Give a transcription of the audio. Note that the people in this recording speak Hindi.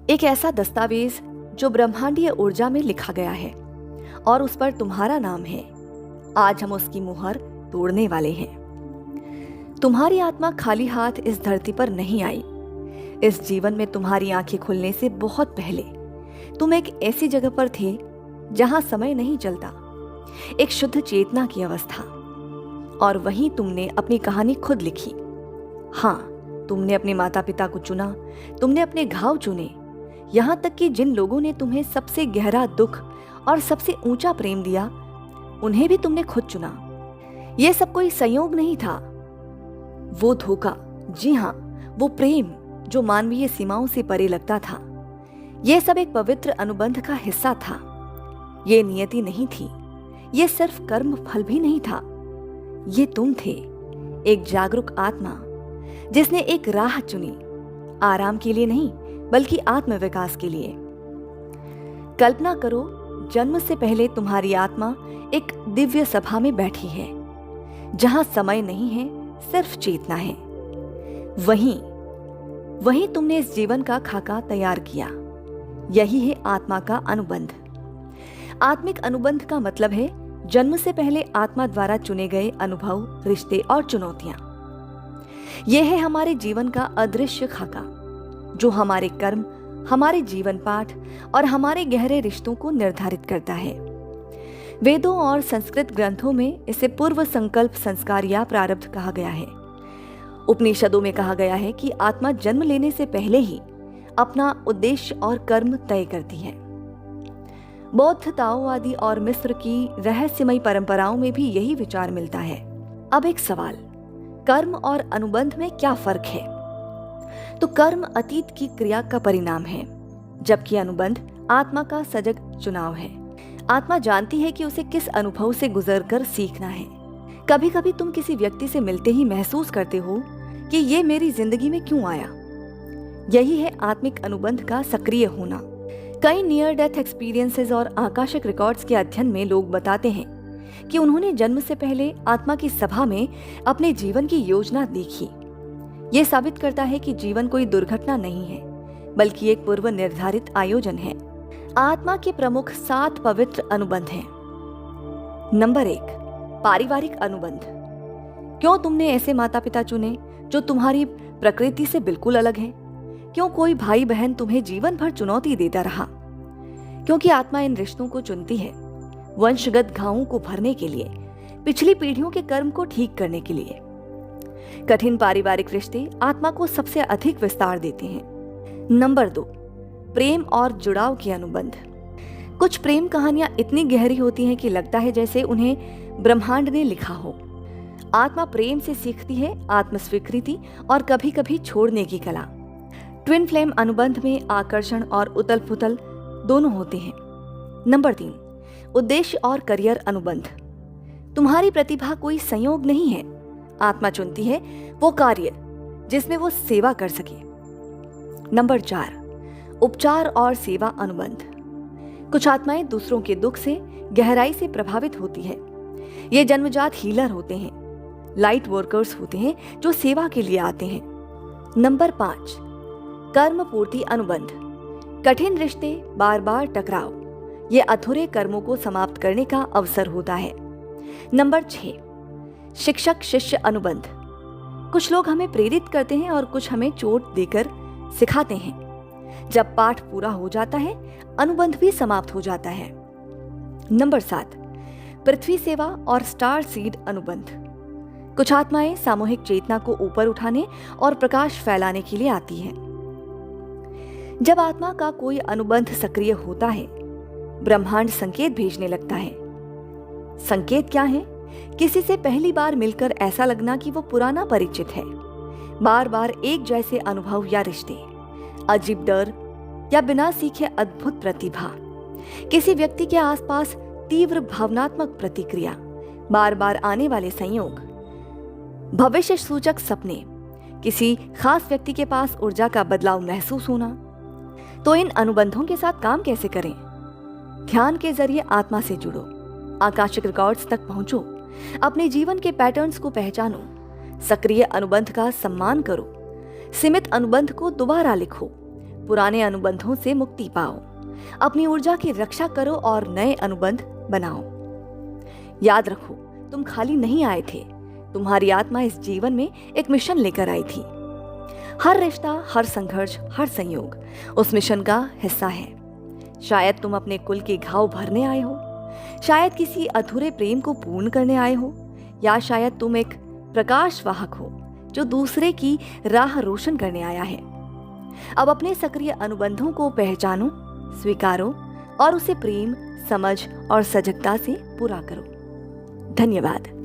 एक ऐसा दस्तावेज जो ब्रह्मांडीय ऊर्जा में लिखा गया है और उस पर तुम्हारा नाम है। आज हम उसकी मुहर तोड़ने वाले हैं। तुम्हारी आत्मा खाली हाथ इस धरती पर नहीं आई। इस जीवन में तुम्हारी आंखें खुलने से बहुत पहले तुम एक ऐसी जगह पर थे जहां समय नहीं चलता, एक शुद्ध चेतना की अवस्था, और वहीं तुमने अपनी कहानी खुद लिखी। हाँ, तुमने अपने माता पिता को चुना, तुमने अपने घाव चुने, यहां तक कि जिन लोगों ने तुम्हें सबसे गहरा दुख और सबसे ऊंचा प्रेम दिया, उन्हें भी तुमने खुद चुना। यह सब कोई संयोग नहीं था, वो धोखा, जी हाँ, वो प्रेम जो मानवीय सीमाओं से परे लगता था। यह सब एक पवित्र अनुबंध का हिस्सा था। ये नियति नहीं थी, ये सिर्फ कर्म फल भी नहीं था। ये तुम थे, एक जागरूक आत्मा जिसने एक राह चुनी, आराम के लिए नहीं बल्कि आत्मविकास के लिए। कल्पना करो, जन्म से पहले तुम्हारी आत्मा एक दिव्य सभा में बैठी है जहां समय नहीं है, सिर्फ चेतना है। वहीं तुमने इस जीवन का खाका तैयार किया। यही है आत्मा का अनुबंध। आत्मिक अनुबंध का मतलब है जन्म से पहले आत्मा द्वारा चुने गए अनुभव, रिश्ते और चुनौतियां। यह है हमारे जीवन का अदृश्य खाका जो हमारे कर्म, हमारे जीवन पाठ और हमारे गहरे रिश्तों को निर्धारित करता है। वेदों और संस्कृत ग्रंथों में इसे पूर्व संकल्प संस्कार या प्रारब्ध कहा गया है। उपनिषदों में कहा गया है कि आत्मा जन्म लेने से पहले ही अपना उद्देश्य और कर्म तय करती है। बौद्ध, ताओवादी और मिस्र की रहस्यमयी परंपराओं में भी यही विचार मिलता है। अब एक सवाल, कर्म और अनुबंध में क्या फर्क है? तो कर्म अतीत की क्रिया का परिणाम है, जबकि अनुबंध आत्मा का सजग चुनाव है। आत्मा जानती है कि उसे किस अनुभव से गुजरकर सीखना है। कभी कभी तुम किसी व्यक्ति से मिलते ही महसूस करते हो कि ये मेरी जिंदगी में क्यों आया। यही है आत्मिक अनुबंध का सक्रिय होना। कई नियर डेथ एक्सपीरियंसेस और आकाशिक रिकॉर्ड्स के अध्ययन में लोग बताते हैं कि उन्होंने जन्म से पहले आत्मा की सभा में अपने जीवन की योजना देखी। यह साबित करता है कि जीवन कोई दुर्घटना नहीं है, बल्कि एक पूर्व निर्धारित आयोजन है। आत्मा के प्रमुख 7 पवित्र अनुबंध हैं। नंबर 1, पारिवारिक अनुबंध। क्यों तुमने ऐसे माता पिता चुने जो तुम्हारी प्रकृति से बिल्कुल अलग हैं? क्यों कोई भाई बहन तुम्हें जीवन भर चुनौती देता रहा? क्योंकि आत्मा इन रिश्तों को चुनती है वंशगत घावों को भरने के लिए, पिछली पीढ़ियों के कर्म को ठीक करने के लिए। कठिन पारिवारिक रिश्ते आत्मा को सबसे अधिक विस्तार देते हैं। नंबर 2, प्रेम और जुड़ाव के अनुबंध। कुछ प्रेम कहानियां इतनी गहरी होती हैं कि लगता है जैसे उन्हें ब्रह्मांड ने लिखा हो। आत्मा प्रेम से सीखती है आत्मस्वीकृति और कभी कभी छोड़ने की कला। ट्विन फ्लेम अनुबंध में आकर्षण और उतल पुतल दोनों होते हैं। नंबर 3, उद्देश्य और करियर अनुबंध। तुम्हारी प्रतिभा कोई संयोग नहीं है, आत्मा चुनती है वो कार्य जिसमें वो सेवा कर सके। नंबर 4, उपचार और सेवा अनुबंध। कुछ आत्माएं दूसरों के दुख से गहराई से प्रभावित होती है। ये जन्मजात हीलर होते हैं, लाइट वर्कर्स होते हैं जो सेवा के लिए आते हैं। नंबर 5, कर्म पूर्ति अनुबंध। कठिन रिश्ते, बार बार टकराव, ये अधूरे कर्मों को समाप्त करने का अवसर होता है। नंबर 6, शिक्षक शिष्य अनुबंध। कुछ लोग हमें प्रेरित करते हैं और कुछ हमें चोट देकर सिखाते हैं। जब पाठ पूरा हो जाता है, अनुबंध भी समाप्त हो जाता है। नंबर 7, पृथ्वी सेवा और स्टार सीड अनुबंध। कुछ आत्माएं सामूहिक चेतना को ऊपर उठाने और प्रकाश फैलाने के लिए आती हैं। जब आत्मा का कोई अनुबंध सक्रिय होता है, ब्रह्मांड संकेत भेजने लगता है। संकेत क्या है? किसी से पहली बार मिलकर ऐसा लगना कि वो पुराना परिचित है, बार बार एक जैसे अनुभव या रिश्ते, अजीब डर या बिना सीखे अद्भुत प्रतिभा, किसी व्यक्ति के आसपास तीव्र भावनात्मक प्रतिक्रिया, बार बार आने वाले संयोग, भविष्य सूचक सपने, किसी खास व्यक्ति के पास ऊर्जा का बदलाव महसूस होना। तो इन अनुबंधों के साथ काम कैसे करें? ध्यान के जरिए आत्मा से जुड़ो, आकाशिक रिकॉर्ड्स तक पहुंचो, अपने जीवन के पैटर्न्स को पहचानो, सक्रिय अनुबंध का सम्मान करो, सीमित अनुबंध को दोबारा लिखो, पुराने अनुबंधों से मुक्ति पाओ, अपनी ऊर्जा की रक्षा करो और नए अनुबंध बनाओ। याद रखो, तुम खाली नहीं आए थे। तुम्हारी आत्मा इस जीवन में एक मिशन लेकर आई थी। हर रिश्ता, हर संघर्ष, हर संयोग उस मिशन का हिस्सा है। शायद तुम अपने कुल के घाव भरने आए हो, शायद किसी अधूरे प्रेम को पूर्ण करने आए हो, या शायद तुम एक प्रकाश वाहक हो जो दूसरे की राह रोशन करने आया है। अब अपने सक्रिय अनुबंधों को पहचानो, स्वीकारो और उसे प्रेम, समझ और सजगता से पूरा करो। धन्यवाद।